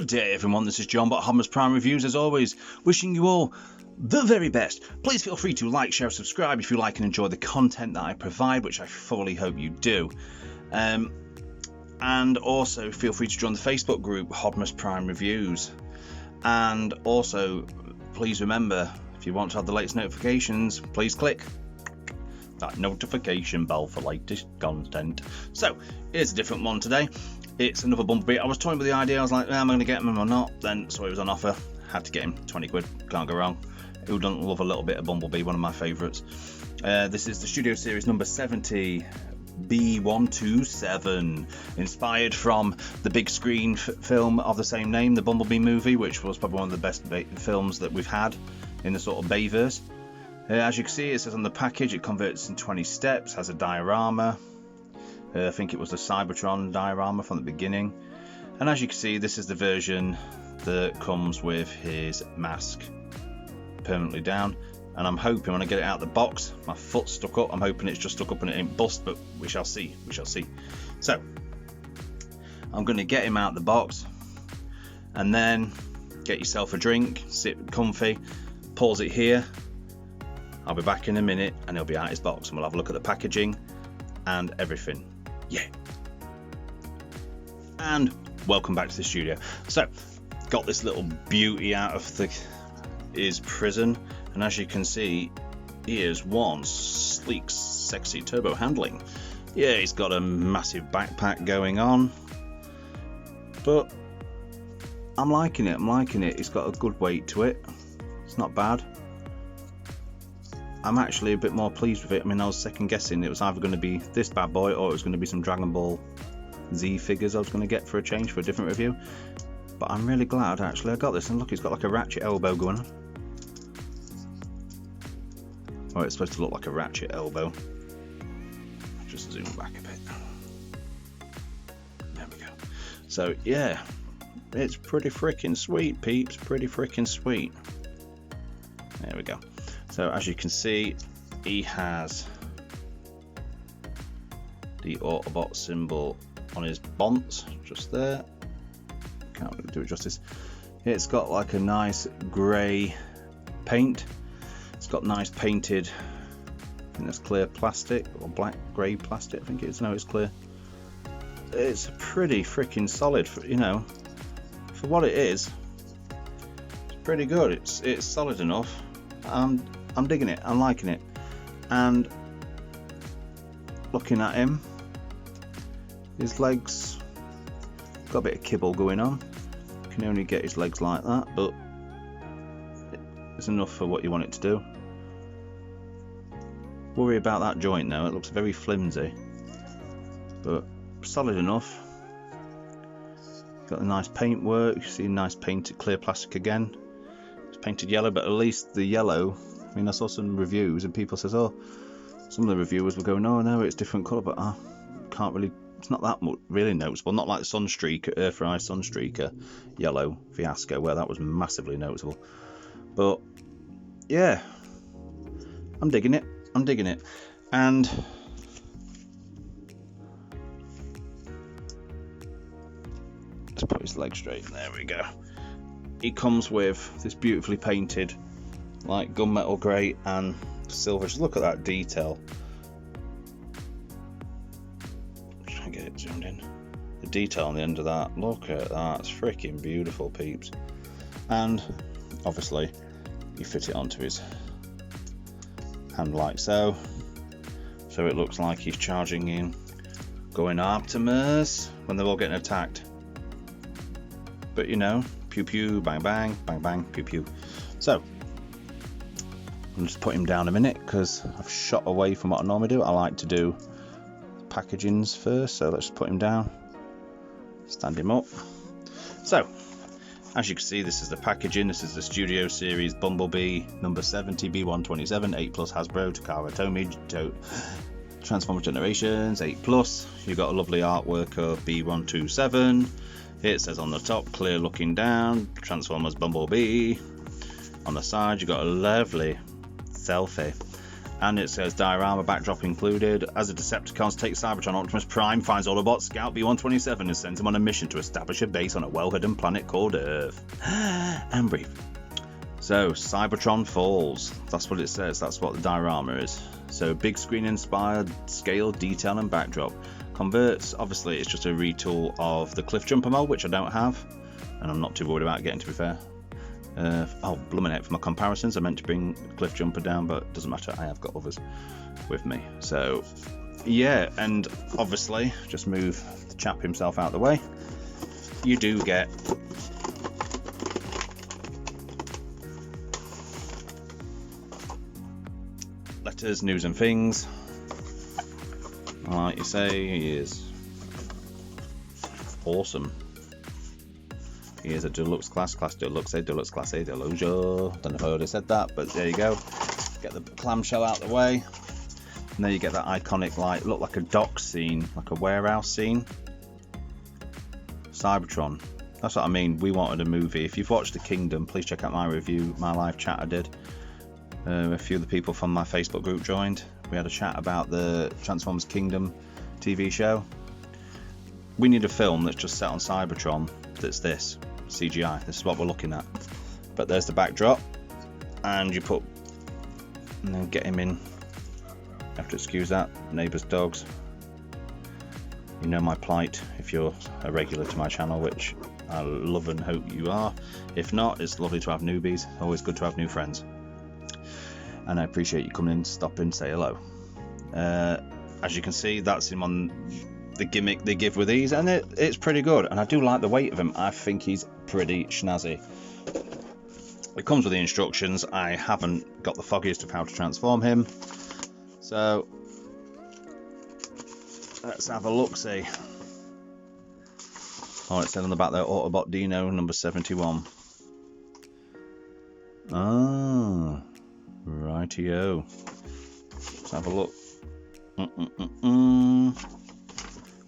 Good day everyone, this is John at Hodmer's Prime Reviews, as always, wishing you all the very best. Please feel free to like, share, subscribe if you like and enjoy the content that I provide, which I fully hope you do. And also feel free to join the Facebook group Hodmer's Prime Reviews. And also, please remember, if you want to have the latest notifications, please click that notification bell for latest content. So, here's a different one today. It's another bumblebee. I was toying with the idea. I was like, am I going to get him or not? Then saw he was on offer. Had to get him. 20 quid. Can't go wrong. Who doesn't love a little bit of bumblebee? One of my favourites. This is the Studio Series number 70. B-127. Inspired from the big screen film of the same name, the Bumblebee movie, which was probably one of the best films that we've had in the sort of Bayverse. As you can see, it says on the package, it converts in 20 steps, has a diorama. I think it was the Cybertron diorama from the beginning. And as you can see, this is the version that comes with his mask permanently down. And I'm hoping when I get it out of the box, my foot's stuck up. I'm hoping it's just stuck up and it ain't bust, but we shall see. We shall see. So, I'm going to get him out of the box. And then get yourself a drink, sit comfy, pause it here. I'll be back in a minute and he'll be out of his box. And we'll have a look at the packaging and everything. Yeah. And welcome back to the studio. So, got this little beauty out of his prison, and as you can see, here's one sleek, sexy turbo handling. Yeah, he's got a massive backpack going on, but I'm liking it. It's got a good weight to it. It's not bad. I'm actually a bit more pleased with it. I mean, I was second guessing it was either going to be this bad boy or it was going to be some Dragon Ball Z figures I was going to get for a change, for a different review. But I'm really glad actually I got this, and look, it's got like a ratchet elbow going on. Oh, it's supposed to look like a ratchet elbow. Just zoom back a bit. There we go. So yeah, it's pretty freaking sweet, peeps. Pretty freaking sweet. There we go. So as you can see, he has the Autobot symbol on his bonds, just there. Can't really do it justice. It's got like a nice grey paint. It's got nice painted, I think that's clear plastic, or black grey plastic, I think it is. No, it's clear. It's pretty freaking solid, for, you know, for what it is. It's pretty good. It's solid enough. I'm digging it. I'm liking it. And looking at him, his legs got a bit of kibble going on. You can only get his legs like that, but it's enough for what you want it to do. Worry about that joint though. It looks very flimsy, but solid enough. Got the nice paint work. You see nice painted clear plastic again. It's painted yellow, but at least the yellow, I mean, I saw some reviews and people says, oh, some of the reviewers were going, oh no, it's different colour, but I can't really, it's not that much really noticeable. Not like the Sunstreaker, Earthrise Sunstreaker yellow fiasco, where that was massively noticeable. But yeah, I'm digging it. I'm digging it. And let's put his leg straight. There we go. He comes with this beautifully painted, like gunmetal grey and silver. Just look at that detail. Try and get it zoomed in. The detail on the end of that. Look at that. It's freaking beautiful, peeps. And obviously, you fit it onto his hand like so. So it looks like he's charging in, going Optimus when they're all getting attacked. But you know, pew pew, bang bang, bang bang, pew pew. So I'll just put him down a minute because I've shot away from what I normally do. I like to do packagings first, so let's put him down, stand him up. So as you can see, this is the packaging. This is the Studio Series Bumblebee number 70 B-127 8 Plus Hasbro Takara Tomy Transformers Generations 8 Plus. You've got a lovely artwork of B-127. It says on the top, clear looking down, Transformers Bumblebee. On the side, you've got a lovely selfie. And it says diorama backdrop included. As the Decepticons take Cybertron, Optimus Prime finds Autobot scout B-127 and sends him on a mission to establish a base on a well-hidden planet called Earth. And brief. So, Cybertron falls. That's what it says. That's what the diorama is. So, big screen inspired scale, detail, and backdrop. Converts, obviously, it's just a retool of the Cliff Jumper mode, which I don't have. And I'm not too worried about getting, to be fair. Oh, blooming heck, for my comparisons, I meant to bring Cliff Jumper down, but it doesn't matter. I have got others with me. So, yeah, and obviously, just move the chap himself out of the way. You do get letters, news and things. Like you say, he is awesome. He is a deluxe class deluxe A, deluxe class A, deluxe. Don't know if I already said that, but there you go. Get the clamshell out of the way. And then you get that iconic, like, look like a dock scene, like a warehouse scene. Cybertron. That's what I mean. We wanted a movie. If you've watched The Kingdom, please check out my review, my live chat I did. A few of the people from my Facebook group joined. We had a chat about the Transformers Kingdom TV show. We need a film that's just set on Cybertron that's this, CGI. This is what we're looking at. But there's the backdrop, and you put, and then get him in. You have to excuse that, neighbours' dogs. You know my plight if you're a regular to my channel, which I love and hope you are. If not, it's lovely to have newbies. Always good to have new friends. And I appreciate you coming in, stop in, say hello. As you can see, that's him on the gimmick they give with these, and it's pretty good. And I do like the weight of him. I think he's pretty snazzy. It comes with the instructions. I haven't got the foggiest of how to transform him. So let's have a look-see. Oh, it said on the back there, Autobot Dino number 71. Ah, rightio. Let's have a look.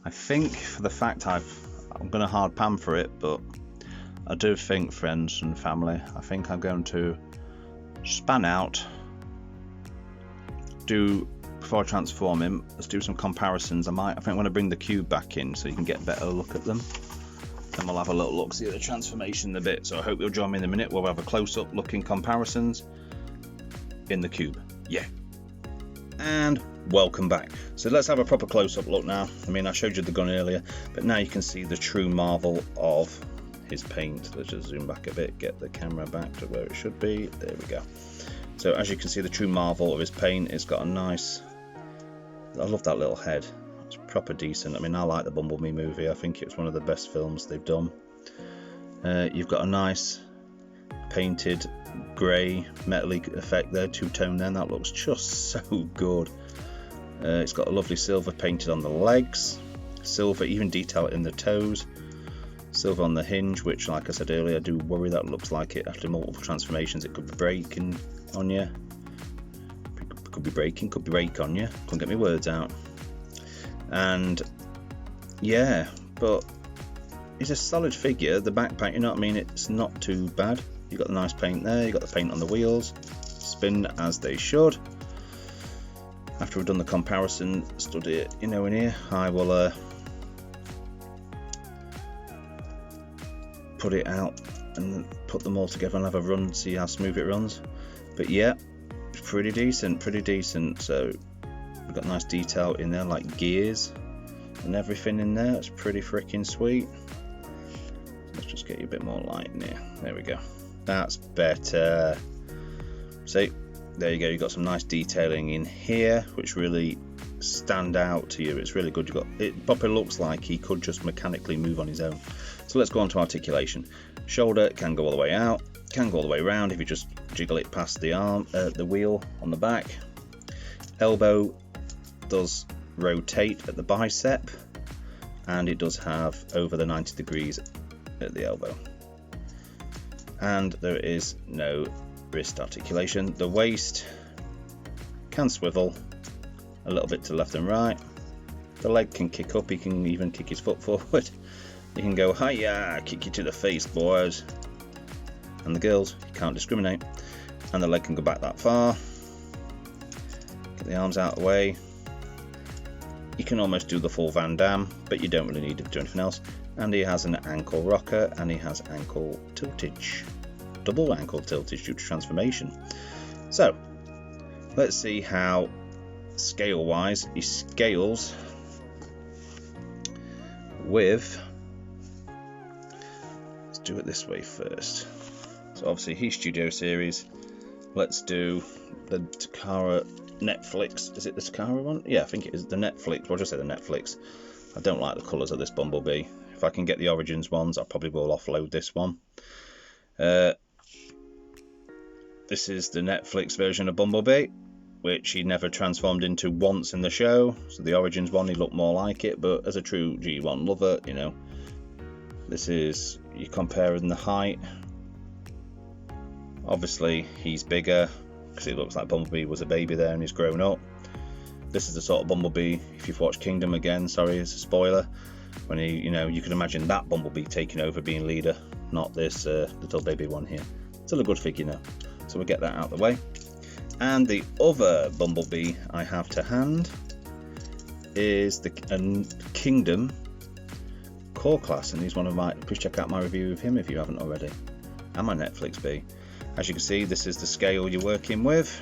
I think for the fact I'm going to hard pan for it, but I do think, friends and family, I think I'm going to span out, before I transform him, let's do some comparisons. I think I'm going to bring the cube back in so you can get a better look at them. Then we'll have a little look, see at the transformation in a bit. So I hope you'll join me in a minute. We'll have a close-up looking comparisons in the cube. Yeah. And welcome back. So let's have a proper close-up look now. I mean, I showed you the gun earlier, but now you can see the true marvel of his paint. Let's just zoom back a bit, get the camera back to where it should be. There we go. So as you can see, the true marvel of his paint, it's got a nice, I love that little head. It's proper decent. I mean, I like the Bumblebee movie. I think it's one of the best films they've done. You've got a nice painted grey metally effect there, two-tone there, and that looks just so good. It's got a lovely silver painted on the legs, silver even detail in the toes, silver on the hinge, which, like I said earlier, I do worry that looks like it after multiple transformations it could be breaking on you. Could be breaking, could be break on you. Couldn't get my words out. And yeah, but it's a solid figure. The back paint, you know what I mean, it's not too bad. You got the nice paint there, you got the paint on the wheels, spin as they should. After we've done the comparison study, you know, in here, I will put it out and put them all together and have a run, see how smooth it runs. But yeah, pretty decent. So we've got nice detail in there, like gears and everything in there. It's pretty freaking sweet. Let's just get you a bit more light in here. There we go. That's better. See, there you go. You've got some nice detailing in here, which really stand out to you. It's really good. You've got it. Probably looks like he could just mechanically move on his own. So let's go on to articulation. Shoulder can go all the way out, can go all the way around if you just jiggle it past the arm, the wheel on the back. Elbow does rotate at the bicep, and it does have over the 90 degrees at the elbow. And there is no wrist articulation. The waist can swivel a little bit to left and right. The leg can kick up, he can even kick his foot forward. You can go, hiya, kick you to the face, boys. And the girls, you can't discriminate. And the leg can go back that far. the arms out of the way. You can almost do the full Van Damme, but you don't really need to do anything else. And he has an ankle rocker, and he has ankle tiltage, double ankle tiltage due to transformation. So let's see how scale wise he scales with, let's do it this way first. So obviously he's Studio Series. Let's do the Takara Netflix. Is it the Takara one? Yeah, I think it is the Netflix. Well, just say the Netflix. I don't like the colours of this Bumblebee. If I can get the Origins ones, I probably will offload this one. This is the Netflix version of Bumblebee, which he never transformed into once in the show. So the Origins one, he looked more like it, but as a true G1 lover, you know, this is, you're comparing the height. Obviously, he's bigger, because it looks like Bumblebee was a baby there and he's grown up. This is the sort of Bumblebee, if you've watched Kingdom again, sorry, it's a spoiler, when he, you know, you can imagine that Bumblebee taking over being leader, not this little baby one here. Still a good figure now, so we'll get that out of the way. And the other Bumblebee I have to hand is the Kingdom Core Class, and he's one of my, please check out my review of him if you haven't already, and my Netflix Bee. As you can see, this is the scale you're working with.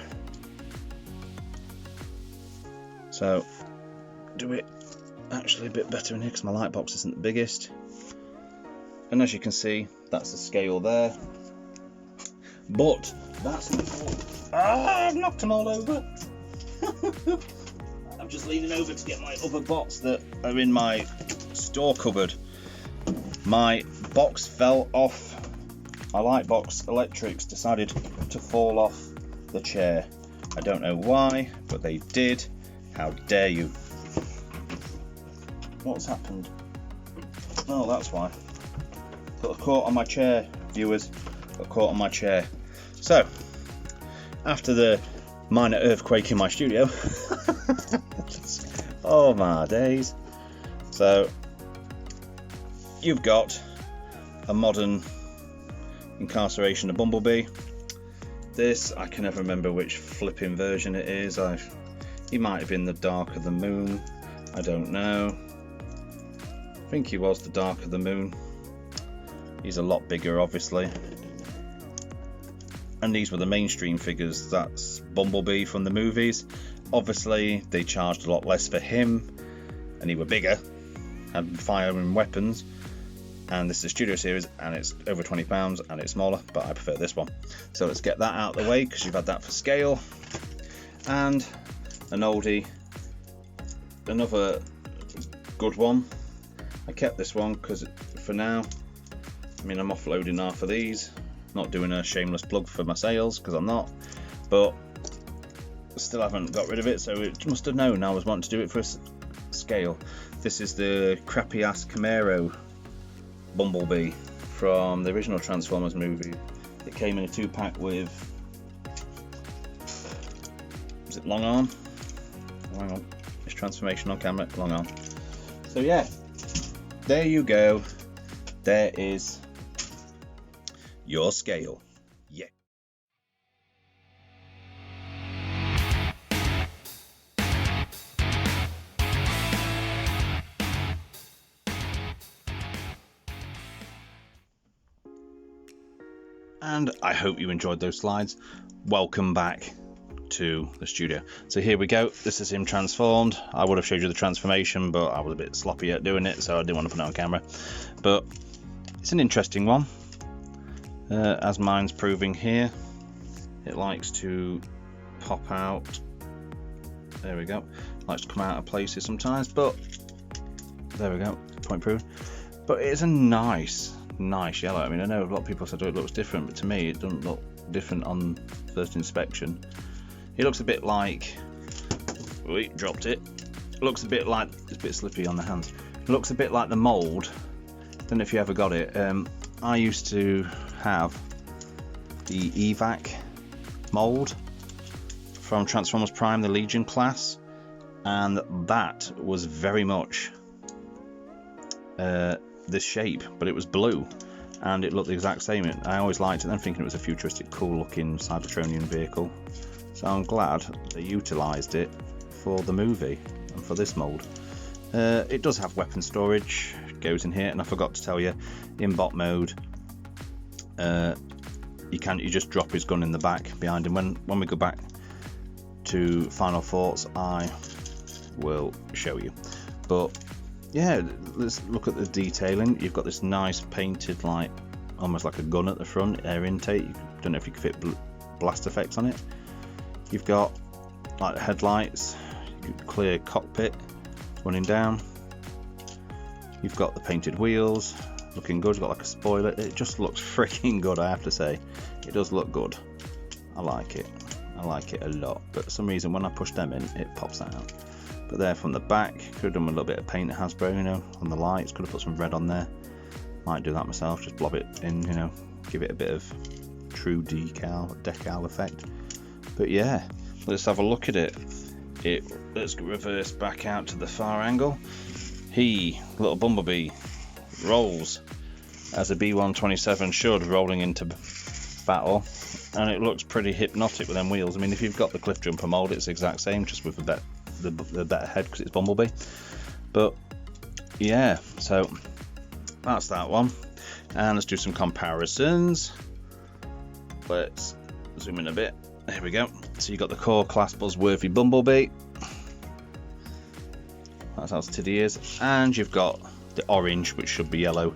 So, do it actually a bit better in here because my light box isn't the biggest. And as you can see, that's the scale there. But that's not all. I've knocked them all over. I'm just leaning over to get my other box that are in my store cupboard. My box fell off. My light box electrics decided to fall off the chair. I don't know why, but they did. How dare you? What's happened? Oh, that's why. Got caught on my chair, viewers. Got caught on my chair. So, after the minor earthquake in my studio, oh my days. So, you've got a modern incarceration of Bumblebee. This, I can never remember which flipping version it is. He might have been the Dark of the Moon. I don't know. I think he was the Dark of the Moon. He's a lot bigger, obviously. And these were the mainstream figures. That's Bumblebee from the movies. Obviously, they charged a lot less for him, and he were bigger, had fire and weapons. And this is a Studio Series, and it's over £20, and it's smaller, but I prefer this one. So let's get that out of the way, because you've had that for scale. And an oldie, another good one. I kept this one because for now, I mean, I'm offloading half of these. Not doing a shameless plug for my sales, because I'm not, but still haven't got rid of it, so it must have known I was wanting to do it for a scale. This is the crappy ass Camaro Bumblebee from the original Transformers movie. It came in a 2-pack with, was it Long Arm? Oh, hang on, it's transformation on camera, Long Arm. So yeah, there you go. There is your scale. Yeah. And I hope you enjoyed those slides. Welcome back to the studio. So here we go. This is him transformed. I would have showed you the transformation, but I was a bit sloppy at doing it, so I didn't want to put it on camera. But it's an interesting one. As mine's proving here, it likes to pop out. There we go. Likes to come out of places sometimes, but there we go. Point proven. But it's a nice yellow. I mean, I know a lot of people said it looks different, but to me, it doesn't look different on first inspection. It looks a bit like. We dropped it. It looks a bit like. It's a bit slippy on the hands. It looks a bit like the mold. Don't know if you ever got it. I used to have the evac mold from Transformers Prime, the Legion class, and that was very much this shape, but it was blue and it looked the exact same. I always liked it then, thinking it was a futuristic, cool looking Cybertronian vehicle. So I'm glad they utilised it for the movie and for this mould. It does have weapon storage, goes in here, and I forgot to tell you, in bot mode, you just drop his gun in the back behind him. When we go back to final thoughts, I will show you. But yeah, let's look at the detailing. You've got this nice painted, like almost like a gun at the front, air intake. Don't know if you can fit blast effects on it. You've got like headlights, clear cockpit running down. You've got the painted wheels, looking good. You've got like a spoiler. It just looks freaking good, I have to say. It does look good. I like it. I like it a lot. But for some reason, when I push them in, it pops out. But there from the back, could have done with a little bit of paint at Hasbro, you know, on the lights. Could have put some red on there. Might do that myself. Just blob it in, you know, give it a bit of true decal effect. But yeah, let's have a look at it. Let's reverse back out to the far angle. Little bumblebee, rolls as a B-127 should, rolling into battle, and it looks pretty hypnotic with them wheels. I mean, if you've got the cliff jumper mold, it's the exact same, just with the better head because it's bumblebee. But yeah, so that's that one, and let's do some comparisons. Let's zoom in a bit. There we go. So you got the core class buzzworthy bumblebee. That's how tiddy is, and you've got the orange, which should be yellow.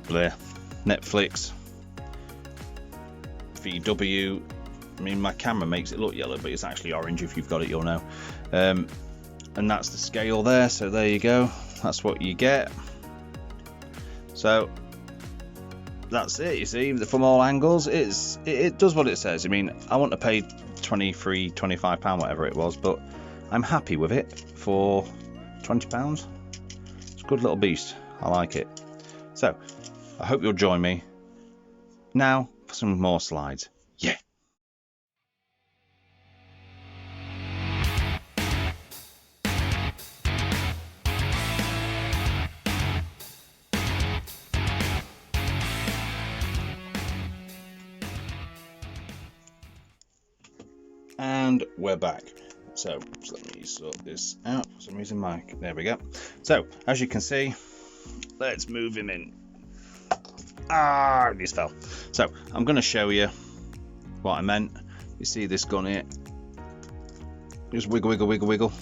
There, Netflix, VW. I mean, my camera makes it look yellow, but it's actually orange. If you've got it, you'll know. And that's the scale there. So there you go. That's what you get. So that's it. You see, from all angles, it does what it says. I mean, I want to pay £23-25, whatever it was, but I'm happy with it for £20. It's a good little beast. I like it. So I hope you'll join me now for some more slides. Yeah. And we're back. So let me sort this out. For some reason, there we go. So as you can see, let's move him in. He just fell. So I'm going to show you what I meant. You see this gun here? Just wiggle, wiggle, wiggle, wiggle.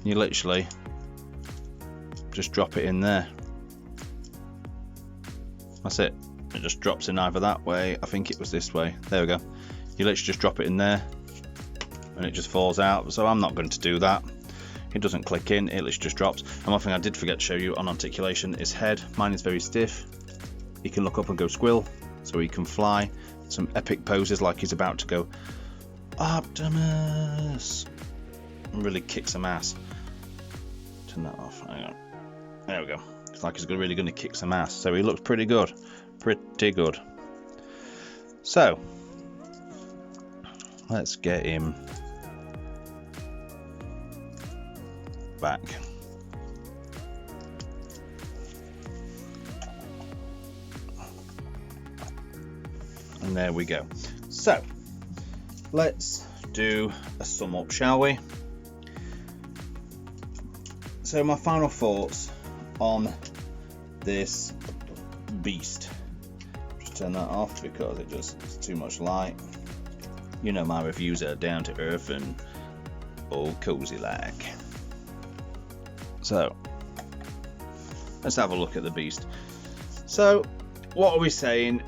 You literally just drop it in there. That's it. It just drops in either that way. I think it was this way. There we go. You literally just drop it in there, and it just falls out. So I'm not going to do that. It doesn't click in, it literally just drops. And one thing I did forget to show you on Articulation is head. Mine is very stiff. He can look up and go squill, so he can fly. Some epic poses like he's about to go Optimus and really kick some ass. Turn that off. Hang on. There we go. It's like he's really going to kick some ass. So he looks pretty good. Pretty good. So let's get him back. And there we go. So let's do a sum up, shall we? So my final thoughts on this beast. Just turn that off because it's too much light. You know my reviews are down to earth and all cozy like. So let's have a look at the beast. So what are we saying?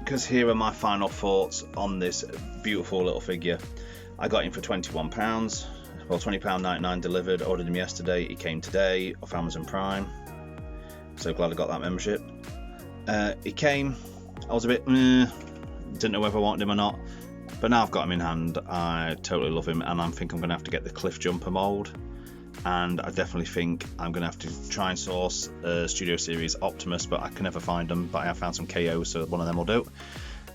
Because here are my final thoughts on this beautiful little figure. I got him for £21. Well, £20.99 delivered. Ordered him yesterday. He came today off Amazon Prime. So glad I got that membership. He came. I was a bit didn't know whether I wanted him or not. But now I've got him in hand, I totally love him, and I think I'm going to have to get the Cliff Jumper mold. And I definitely think I'm going to have to try and source Studio Series Optimus, but I can never find them. But I have found some KOs, so one of them will do.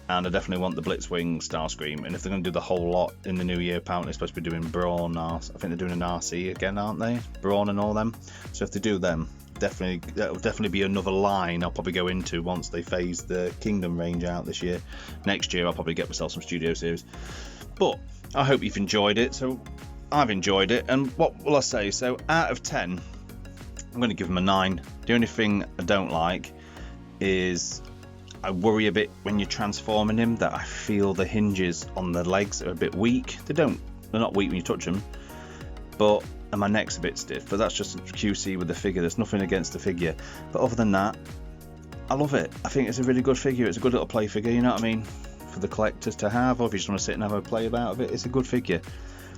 and I definitely want the Blitzwing Starscream. And if they're going to do the whole lot in the new year, apparently they're supposed to be doing Brawn. I think they're doing an RC again, aren't they? Brawn and all them. So if they do them, that'll definitely be another line I'll probably go into once they phase the Kingdom range out this year. Next year I'll probably get myself some Studio Series. But I hope you've enjoyed it. So I've enjoyed it, and what will I say? So out of 10, I'm going to give them a 9. The only thing I don't like is I worry a bit when you're transforming him that I feel the hinges on the legs are a bit weak. They're not weak when you touch them, and my neck's a bit stiff, but that's just QC with the figure. There's nothing against the figure, but other than that, I love it. I think it's a really good figure. It's a good little play figure, you know what I mean, for the collectors to have, or if you just want to sit and have a play about of it, it's a good figure.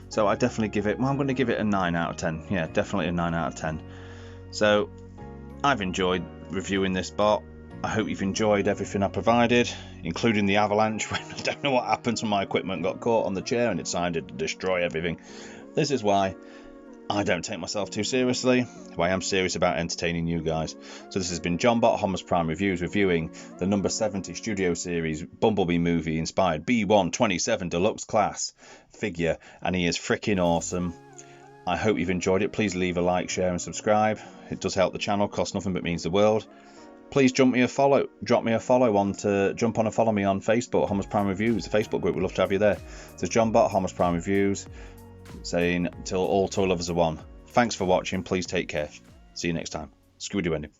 So I definitely give it, I'm going to give it a 9 out of 10. Yeah, definitely a 9 out of 10. So I've enjoyed reviewing this bot. I hope you've enjoyed everything I provided, including the avalanche when I don't know what happened to my equipment, got caught on the chair and it decided to destroy everything. This is why I don't take myself too seriously, why I'm serious about entertaining you guys. So this has been John Bot Homer's Prime Reviews, reviewing the number 70 Studio Series Bumblebee movie inspired B-127 Deluxe Class figure, and he is freaking awesome. I hope you've enjoyed it. Please leave a like, share and subscribe. It does help the channel, costs nothing but means the world. Please drop me a follow jump on and follow me on Facebook, Homer's Prime Reviews, the Facebook group. We'd love to have you there. So John Bot, Homer's Prime Reviews, saying till all toy lovers are one. Thanks for watching. Please take care. See you next time. Scooby-Doo ending.